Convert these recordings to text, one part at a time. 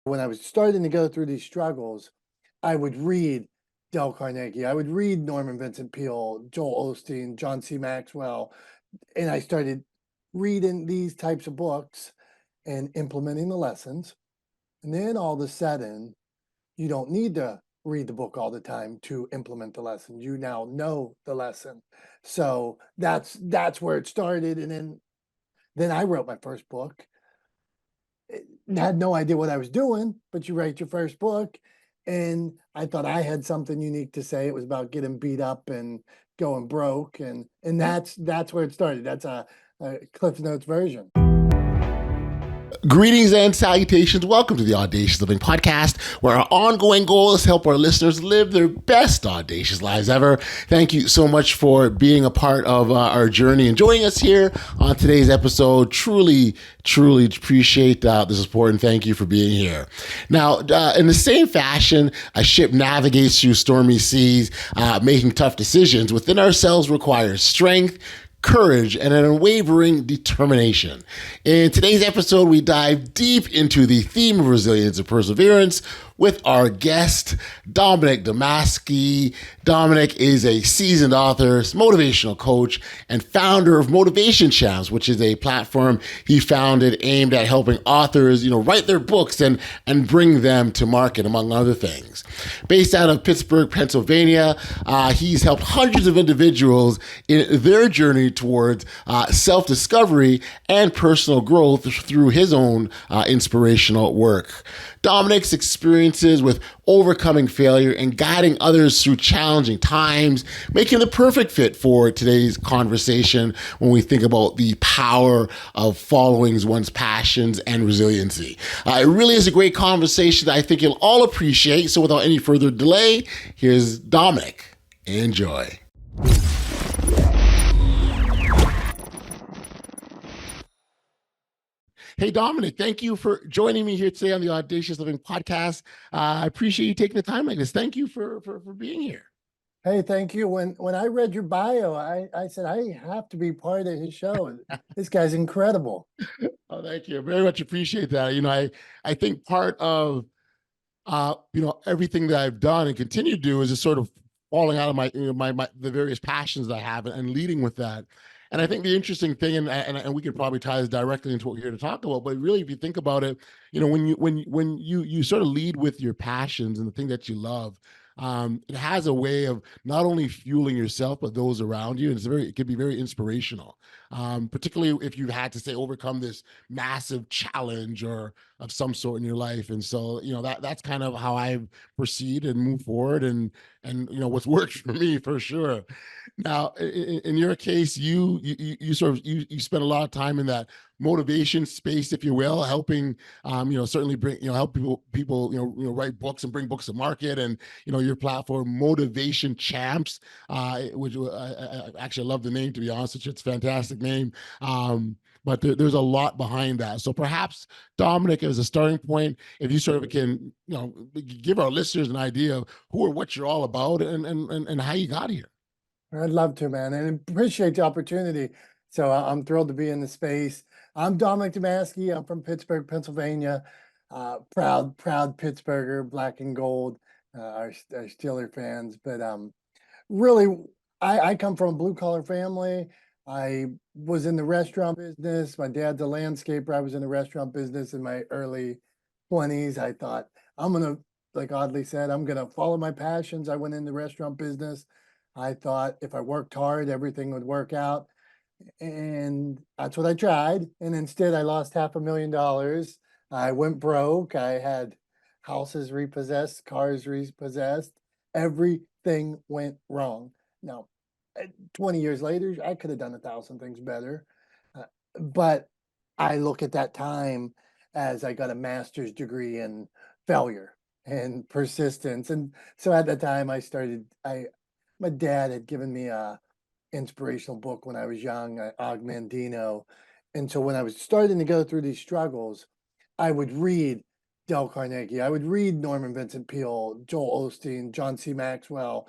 When I was starting to go through these struggles, I would read Dale Carnegie, I would read Norman Vincent Peale, Joel Osteen, John C. Maxwell, and I started reading these types of books and implementing the lessons. And then all of a sudden, you don't need to read the book all the time to implement the lesson. You now know the lesson. So that's where it started. And then I wrote my first book. Had no idea what I was doing, but you write your first book. And I thought I had something unique to say. It was about getting beat up and going broke. And that's where it started. That's a Cliff Notes version. Greetings and salutations. Welcome to the Audacious Living Podcast, where our ongoing goal is to help our listeners live their best audacious lives ever. Thank you so much for being a part of our journey and joining us here on today's episode. Truly appreciate the support and thank you for being here. Now, in the same fashion, a ship navigates through stormy seas, making tough decisions within ourselves requires strength, courage, and an unwavering determination. In today's episode, we dive deep into the theme of resilience and perseverance with our guest, Dominick Domasky. Dominick is a seasoned author, motivational coach, and founder of Motivation Champs, which is a platform he founded aimed at helping authors, write their books and bring them to market, among other things. Based out of Pittsburgh, Pennsylvania, he's helped hundreds of individuals in their journey towards self-discovery and personal growth through his own inspirational work. Dominick's experiences with overcoming failure and guiding others through challenging times make him the perfect fit for today's conversation when we think about the power of following one's passions and resiliency. It really is a great conversation that I think you'll all appreciate. So without any further delay, here's Dominick. Enjoy. Hey, Dominick, thank you for joining me here today on the Audacious Living Podcast. I appreciate you taking the time like this. Thank you for being here. Hey, thank you. When I read your bio, I said, I have to be part of his show. This guy's incredible. Oh, thank you. Very much appreciate that. I think part of, everything that I've done and continue to do is just sort of falling out of the various passions that I have and leading with that. And I think the interesting thing, and we could probably tie this directly into what we're here to talk about, but really, if you think about it, when you sort of lead with your passions and the thing that you love, it has a way of not only fueling yourself but those around you, and it can be very inspirational. Particularly if you've had to say overcome this massive challenge or of some sort in your life, and so that's kind of how I proceed and move forward, and what's worked for me for sure. Now, in your case, you spend a lot of time in that motivation space, if you will, helping, certainly bring, help people, write books and bring books to market, and your platform, Motivation Champs, which I actually love the name, to be honest with you. It's a fantastic name. But there's a lot behind that. So perhaps, Dominick, as a starting point, if you sort of can, give our listeners an idea of who or what you're all about and how you got here. I'd love to, man, and appreciate the opportunity. So I'm thrilled to be in the space. I'm Dominick Domasky. I'm from Pittsburgh, Pennsylvania. Proud Pittsburgher, black and gold. Our Steeler fans, but really, I come from a blue collar family. I was in the restaurant business. My dad's a landscaper. I was in the restaurant business in my early 20s. I thought I'm gonna, like Audley said, I'm gonna follow my passions. I went in the restaurant business. I thought if I worked hard, everything would work out. And that's what I tried. And instead, I lost $500,000. I went broke. I had houses repossessed, cars repossessed. Everything went wrong. Now, 20 years later, I could have done 1,000 things better. But I look at that time as I got a master's degree in failure and persistence. And so at the time my dad had given me a inspirational book when I was young, Og Mandino. And so when I was starting to go through these struggles, I would read Dale Carnegie, I would read Norman Vincent Peale, Joel Osteen, John C. Maxwell,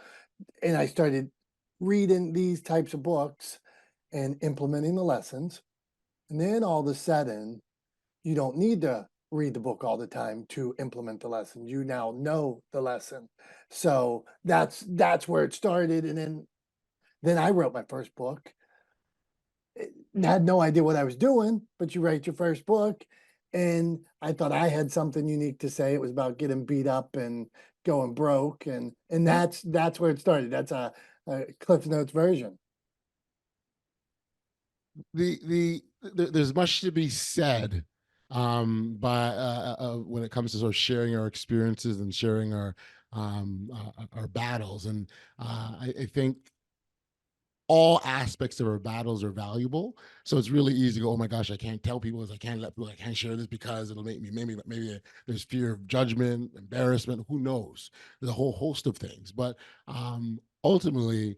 and I started reading these types of books and implementing the lessons. And then all of a sudden, you don't need to read the book all the time to implement the lesson. You now know the lesson. So that's where it started. And then I wrote my first book. Had no idea what I was doing, but you write your first book. And I thought I had something unique to say. It was about getting beat up and going broke. And that's where it started. That's a Cliff Notes version. There's much to be said by when it comes to sort of sharing our experiences and sharing our battles, and I think all aspects of our battles are valuable. So it's really easy to go, oh my gosh, I can't tell people this, I can't let people, I can't share this because it'll make me, maybe there's fear of judgment, embarrassment, who knows? There's a whole host of things. But ultimately,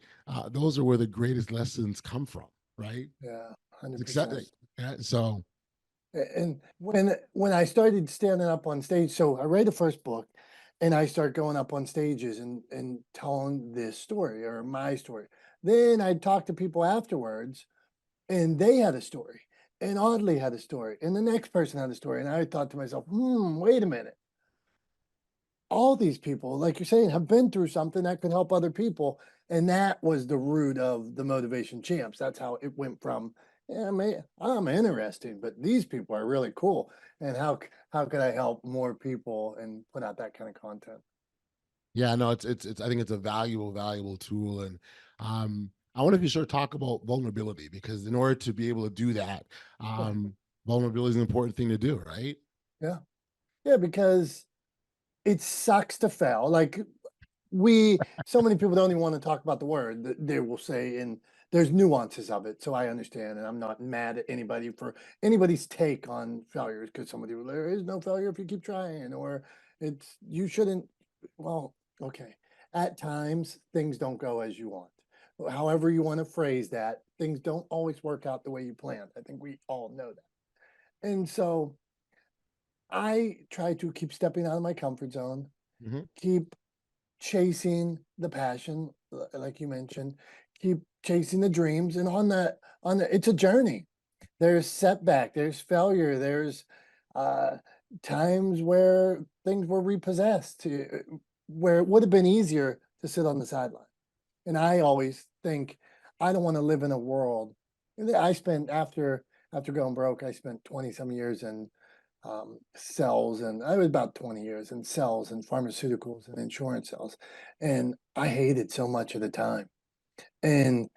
those are where the greatest lessons come from, right? Yeah, Exactly. 100%. Yeah, so And when I started standing up on stage, so I read the first book and I start going up on stages and telling this story or my story. Then I'd talk to people afterwards and they had a story. And Audley had a story. And the next person had a story. And I thought to myself, wait a minute. All these people, like you're saying, have been through something that could help other people. And that was the root of the Motivation Champs. That's how it went from, yeah, man, I'm interesting, but these people are really cool. And how could I help more people and put out that kind of content? yeah, no, it's I think it's a valuable tool. And I wonder if you sort of talk about vulnerability, because in order to be able to do that, Yeah. vulnerability is an important thing to do, right? Yeah. Yeah, because it sucks to fail. Like so many people don't even want to talk about the word. They will say, and there's nuances of it, so I understand, and I'm not mad at anybody for anybody's take on failures, because somebody will, there is no failure if you keep trying, or it's you shouldn't. Well, okay, at times things don't go as you want. However you want to phrase that, things don't always work out the way you planned. I think we all know that, and so I try to keep stepping out of my comfort zone, Hmm. keep chasing the passion, like you mentioned, keep chasing the dreams. And it's a journey. There's setback, there's failure, there's uh, times where things were repossessed, where it would have been easier to sit on the sideline. And I always think I don't want to live in a world. I spent after going broke, I spent 20 some years in cells, and I was about 20 years in cells and pharmaceuticals and insurance cells, and I hated so much of the time. And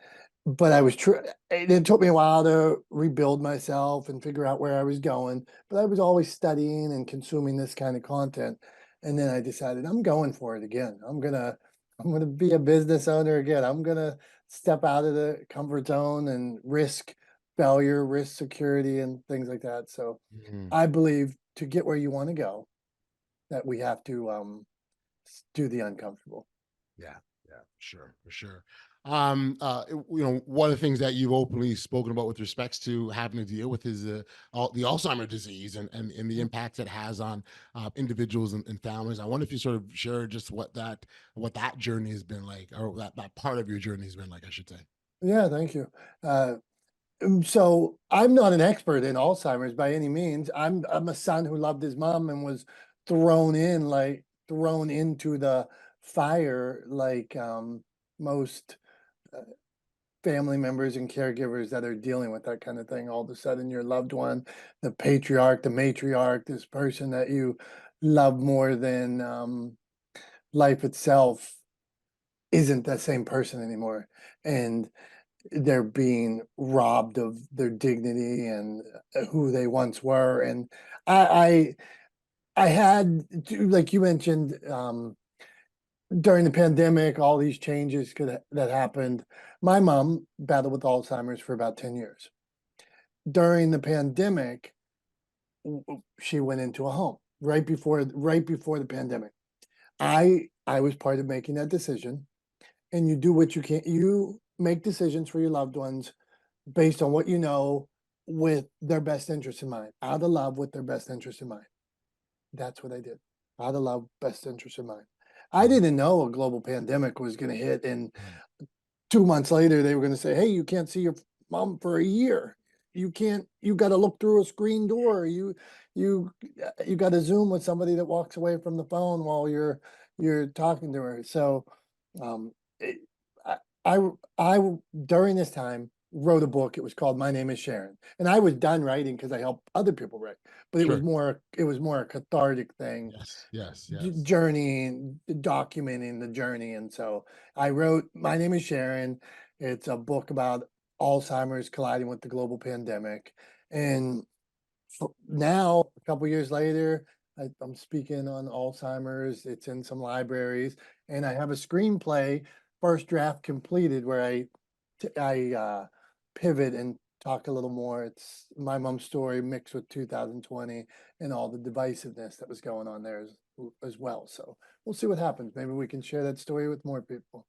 but I was true. It took me a while to rebuild myself and figure out where I was going. But I was always studying and consuming this kind of content. And then I decided I'm going for it again. I'm gonna be a business owner again. I'm gonna step out of the comfort zone and risk failure, risk security, and things like that. So Hmm. I believe to get where you want to go, that we have to do the uncomfortable. Yeah, yeah, for sure. One of the things that you've openly spoken about with respects to having to deal with is the Alzheimer's disease, and the Mm. impact it has on individuals and families. I wonder if you sort of share just what that journey has been like, or that part of your journey has been like, I should say. Yeah, thank you. Uh, so I'm not an expert in Alzheimer's by any means. I'm a son who loved his mom and was thrown into the fire like most uh, family members and caregivers that are dealing with that kind of thing. All of a sudden, your loved one, the patriarch, the matriarch, this person that you love more than life itself, isn't that same person anymore, and they're being robbed of their dignity and who they once were. And I I had like you mentioned, during the pandemic, all these changes that happened. My mom battled with Alzheimer's for about 10 years. During the pandemic, she went into a home right before the pandemic. I was part of making that decision, and you do what you can. You make decisions for your loved ones based on what you know, with their best interest in mind, out of love, with their best interest in mind. That's what I did. Out of love, best interest in mind. I Mhm. didn't know a global pandemic was going to hit, and 2 months later they were going to say, "Hey, you can't see your mom for a year." you can't, you got to look through a screen door. You got to Zoom with somebody that walks away from the phone while you're talking to her. So, um, it, I, during this time wrote a book. It was called My Name is Sharon. And I was done writing because I helped other people write, but Sure. it was more a cathartic thing, Yes. Yes. Yes. journeying, documenting the journey. And so I wrote My Name is Sharon. It's a book about Alzheimer's colliding with the global pandemic. And now, a couple years later, I'm speaking on Alzheimer's. It's in some libraries, and I have a screenplay, first draft completed, where I pivot and talk a little more. It's my mom's story mixed with 2020 and all the divisiveness that was going on there as well. So we'll see what happens. Maybe we can share that story with more people.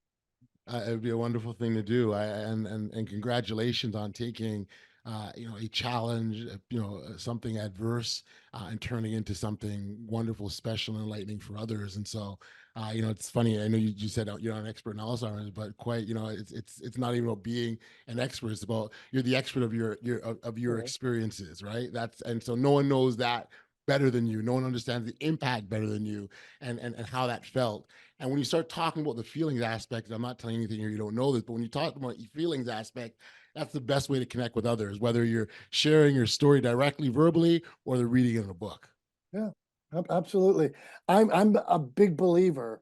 It'd be a wonderful thing to do. And congratulations on taking, a challenge, something adverse, and turning into something wonderful, special, and enlightening for others. And so, it's funny. I know you said you're not an expert in Alzheimer's, but quite, it's not even about being an expert. It's about you're the expert of your Right. experiences, right? And so no one knows that better than you. No one understands the impact better than you, and how that felt. And when you start talking about the feelings aspect, I'm not telling you anything here you don't know this, but when you talk about the feelings aspect, that's the best way to connect with others, whether you're sharing your story directly verbally or they're reading it in a book. Yeah, absolutely. I'm a big believer,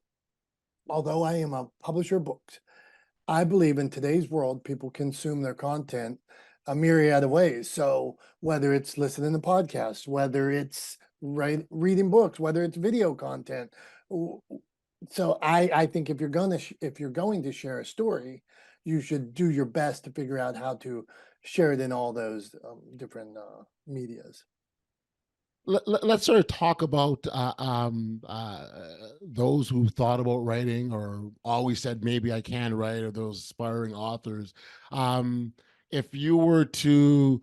although I am a publisher of books. I believe in today's world, people consume their content a myriad of ways. So whether it's listening to podcasts, whether it's reading books, whether it's video content. So I think if if you're going to share a story, you should do your best to figure out how to share it in all those different medias. Let's sort of talk about those who thought about writing or always said maybe I can write, or those aspiring authors. Um, if you were to,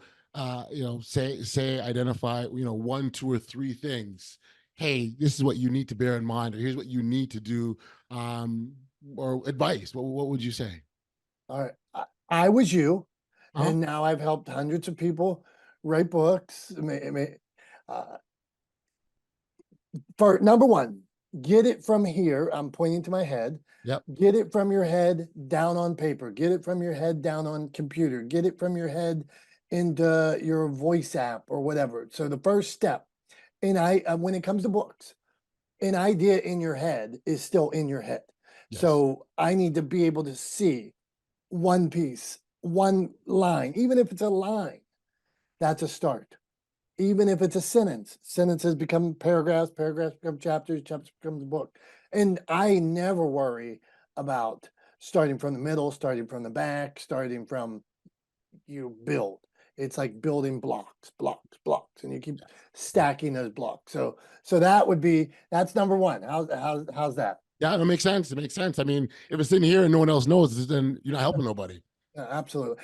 say identify, one, two, or three things. Hey, this is what you need to bear in mind, or here's what you need to do, or advice. What would you say? All right. I was you, Huh? and now I've helped hundreds of people write books. Uh, for number one, get it from here. I'm pointing to my head. Yep. Get it from your head down on paper. Get it from your head down on computer. Get it from your head into your voice app or whatever. So the first step, and when it comes to books, an idea in your head is still in your head. Yes. So I need to be able to see one piece, one line, even if it's a line, that's a start. Even if it's a sentence, sentences become paragraphs, paragraphs become chapters, chapters becomes a book. And I never worry about starting from the middle, starting from the back, starting from you build. It's like building blocks, blocks, blocks, and you keep stacking those blocks. So that's number one. How's that? Yeah, that makes sense. It makes sense. I mean, if it's in here and no one else knows, then you're not helping nobody. Absolutely.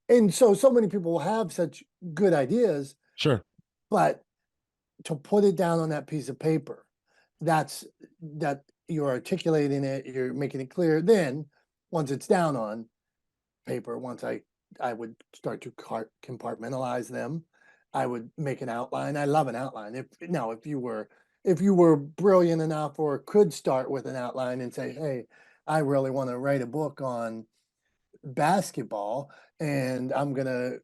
And so many people will have such good ideas, Sure. but to put it down on that piece of paper, that's that you're articulating it, you're making it clear. Then once it's down on paper, once I would start to compartmentalize them, I would make an outline. I love an outline. If you were brilliant enough or could start with an outline and say, hey, I really want to write a book on basketball, and I'm gonna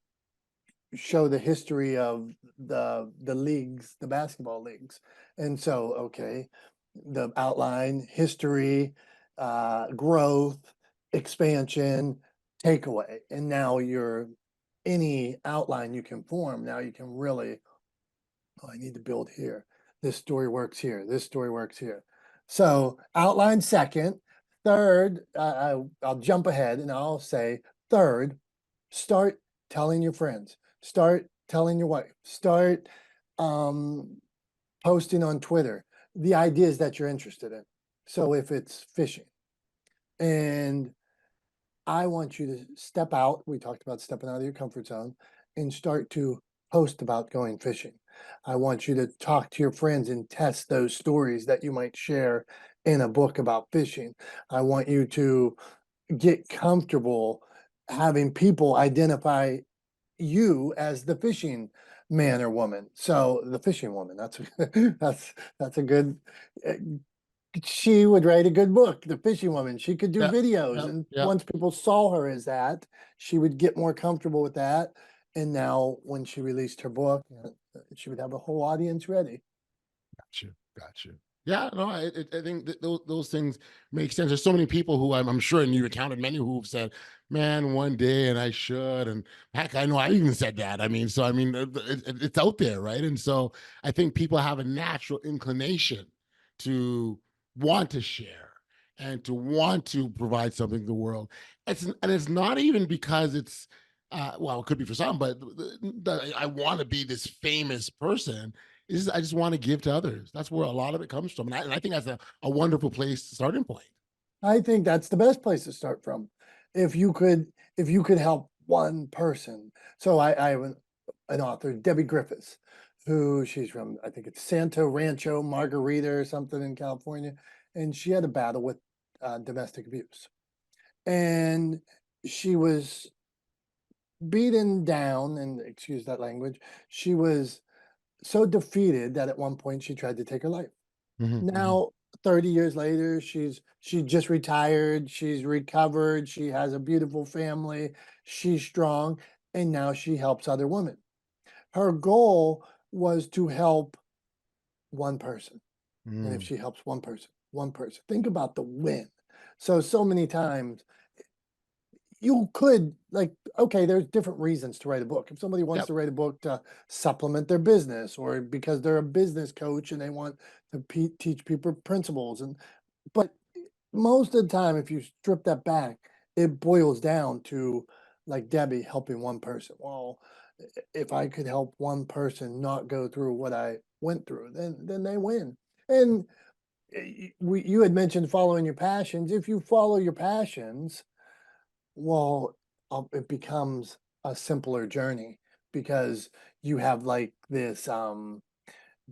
show the history of the leagues, the basketball leagues. And so, okay, the outline, history, growth, expansion, takeaway. And now you're any outline you can form, now you can really, oh, I need to build here. This story works here. This story works here. So outline second. Third, I'll jump ahead and I'll say third, start telling your friends, start telling your wife, start um, posting on Twitter the ideas that you're interested in. So if it's fishing, and I want you to step out. We talked about stepping out of your comfort zone and start to post about going fishing. I want you to talk to your friends and test those stories that you might share in a book about fishing. I want you to get comfortable having people identify you as the fishing man or woman. So the fishing woman, that's a good, uh, she would write a good book, The Fishing Woman. She could do Yeah, videos. yeah, And yeah. once people saw her as that, she would get more comfortable with that. And now when she released her book, she would have a whole audience ready. Gotcha. Gotcha. Yeah, no, I think that those things make sense. There's so many people who I'm sure, and you encountered many who've said, "Man, one day, and I should." And heck, I know I even said that. I mean, so I mean, it's out there, right? And so I think people have a natural inclination to want to share and to want to provide something to the world. It's not even because it's well, it could be for some, but I want to be this famous person. I just want to give to others. That's where a lot of it comes from. And I think that's a wonderful place, starting point. I think that's the best place to start from. If you could, if you could help one person. So I have an author, Debbie Griffiths, who she's from, I think it's Santo Rancho Margarita or something in California. And she had a battle with domestic abuse. And she was beaten down, and excuse that language, she was so defeated that at one point she tried to take her life. Mhm, mhm. Now, 30 years later, she just retired, she's recovered, she has a beautiful family, she's strong, and now she helps other women. Her goal was to help one person. And if Mm. she helps one person, think about the win. So many times you could like, okay, there's different reasons to write a book. If somebody wants Yep. to write a book to supplement their business, or because they're a business coach and they want to teach people principles, and but most of the time, if you strip that back, it boils down to, like Debbie, helping one person. Well, if I could help one person not go through what I went through, then they win. And you had mentioned following your passions. If you follow your passions, well, it becomes a simpler journey because you have like this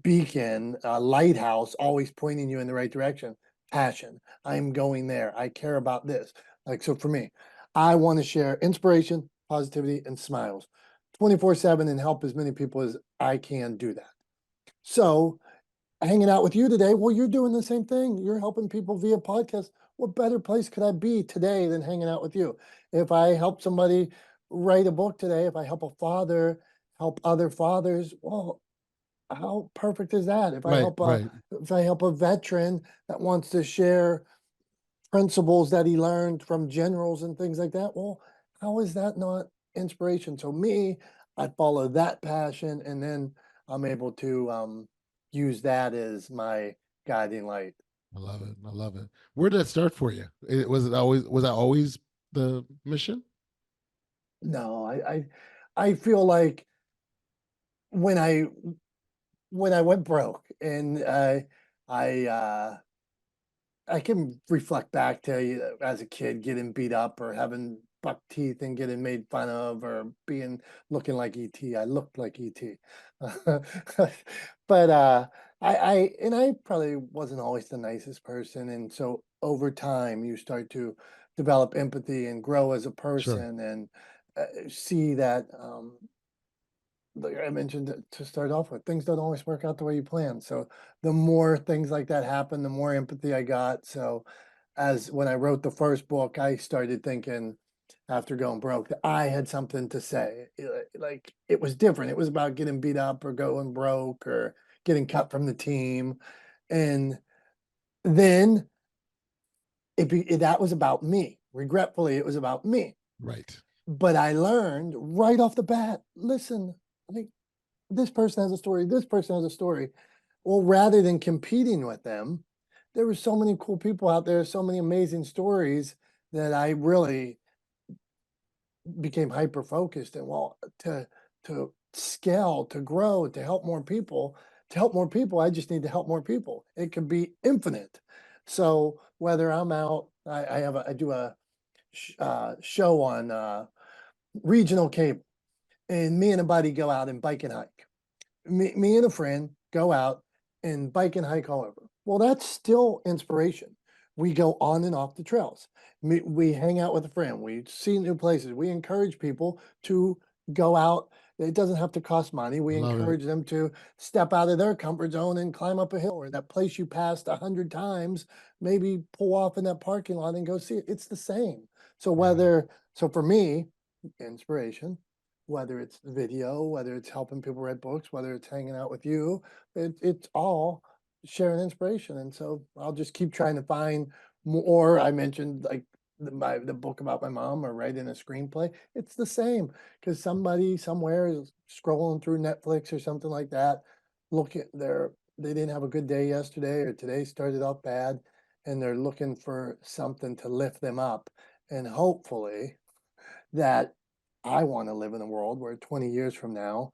beacon, a lighthouse always pointing you in the right direction. Passion. I'm going there. I care about this. Like, so for me, I want to share inspiration, positivity, and smiles 24/7 and help as many people as I can do that. So hanging out with you today. Well, you're doing the same thing. You're helping people via podcast. What better place could I be today than hanging out with you? If I help somebody write a book today, if I help a father help other fathers, well, how perfect is that? Right, right. If I help a veteran that wants to share principles that he learned from generals and things like that, well, how is that not inspiration? So me, I follow that passion, and then I'm able to use that as my guiding light. I love it. I love it. Where did that start for you? Was that always the mission? No, I feel like when I when I went broke, and I I can reflect back to as a kid getting beat up or having buck teeth and getting made fun of, or being looking like ET. I looked like ET. But I probably wasn't always the nicest person. And so over time you start to develop empathy and grow as a Sure. person, and see that like I mentioned to start off with, things don't always work out the way you plan. So the more things like that happen, the more empathy I got. So as when I wrote the first book, I started thinking after going broke that I had something to say. Like it was different. It was about getting beat up or going broke or getting cut from the team. And then that was about me. Regretfully, it was about me. Right. But I learned right off the bat, listen, like this person has a story, this person has a story. Well, rather than competing with them, there were so many cool people out there, so many amazing stories, that I really became hyper focused. And well, to scale, to grow, to help more people, I just need to help more people. It could be infinite. So whether I'm out, I do a show on regional cable, and me and a buddy go out and bike and hike. Me and a friend go out and bike and hike all over. Well, that's still inspiration. We go on and off the trails. We hang out with a friend. We see new places. We encourage people to go out. It doesn't have to cost money. We Love it. encourage them to step out of their comfort zone and climb up a hill, or that place you passed 100 times, maybe pull off in that parking lot and go see it. It's the same. So so for me, inspiration, whether it's video, whether it's helping people read books, whether it's hanging out with you, it's all sharing inspiration. And so I'll just keep trying to find more. I mentioned like the book about my mom, or writing a screenplay. It's the same, because somebody somewhere is scrolling through Netflix or something like that. Look at they didn't have a good day yesterday, or today started off bad, and they're looking for something to lift them up. And hopefully that I want to live in a world where 20 years from now,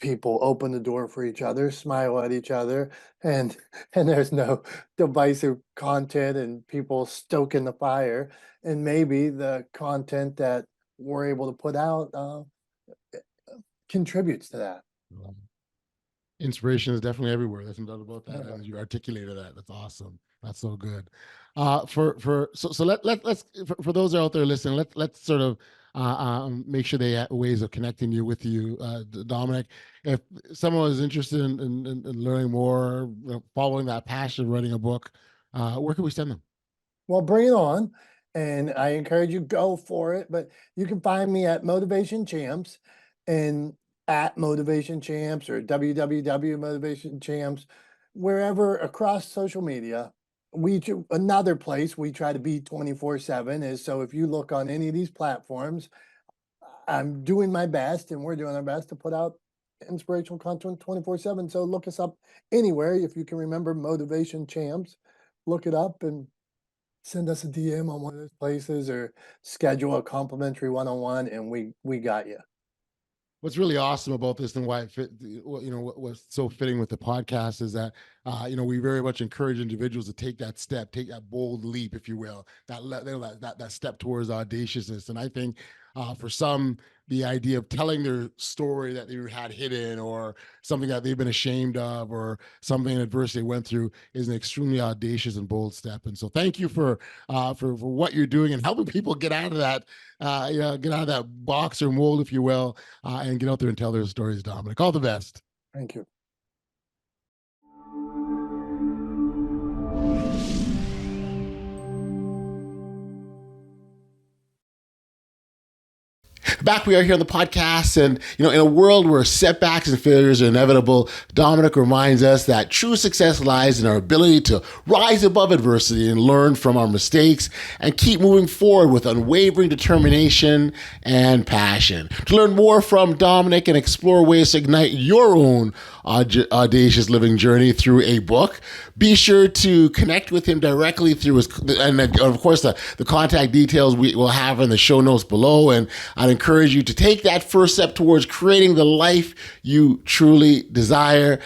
people open the door for each other, smile at each other, and and there's no divisive content and people stoking the fire. And maybe the content that we're able to put out contributes to that. Inspiration is definitely everywhere. There's no doubt about that. Yeah. And you articulated that. That's awesome. That's so good. So let's for those out there listening, let's sort of make sure they have ways of connecting you with you, Dominick. If someone is interested in learning more, following that passion of writing a book, where can we send them? Well, bring it on. And I encourage you, go for it. But you can find me at Motivation Champs, and at Motivation Champs, or www Motivation Champs, wherever across social media. Another place we try to be 24/7 is, so if you look on any of these platforms, I'm doing my best, and we're doing our best to put out inspirational content 24/7. So look us up anywhere. If you can remember Motivation Champs, look it up and send us a DM on one of those places, or schedule a complimentary one-on-one, and we got you. What's really awesome about this, and why it fit, what was so fitting with the podcast, is that we very much encourage individuals to take that step, take that bold leap, if you will, that step towards audaciousness. And I think for some, the idea of telling their story that they had hidden, or something that they've been ashamed of, or something adversity they went through, is an extremely audacious and bold step. And so thank you for what you're doing and helping people get out of that, get out of that box or mold, if you will, and get out there and tell their stories, Dominick. All the best. Thank you. Back we are here on the podcast, and in a world where setbacks and failures are inevitable, Dominick reminds us that true success lies in our ability to rise above adversity and learn from our mistakes, and keep moving forward with unwavering determination and passion. To learn more from Dominick and explore ways to ignite your own audacious living journey through a book, be sure to connect with him directly through and of course the contact details we will have in the show notes below. And I'd encourage you to take that first step towards creating the life you truly desire.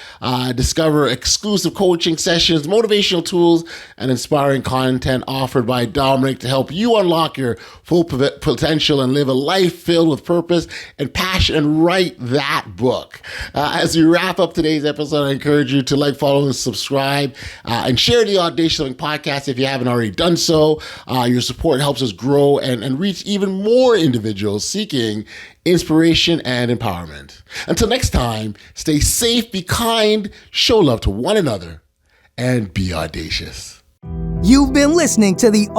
Discover exclusive coaching sessions, motivational tools, and inspiring content offered by Dominick to help you unlock your full potential and live a life filled with purpose and passion, and write that book. As we wrap up today's episode, I encourage you to like, follow, and subscribe, and share the Audacious Living podcast if you haven't already done so. Your support helps us grow and reach even more individuals seeking inspiration and empowerment. Until next time, stay safe, be kind, show love to one another, and be audacious. You've been listening to the Audacious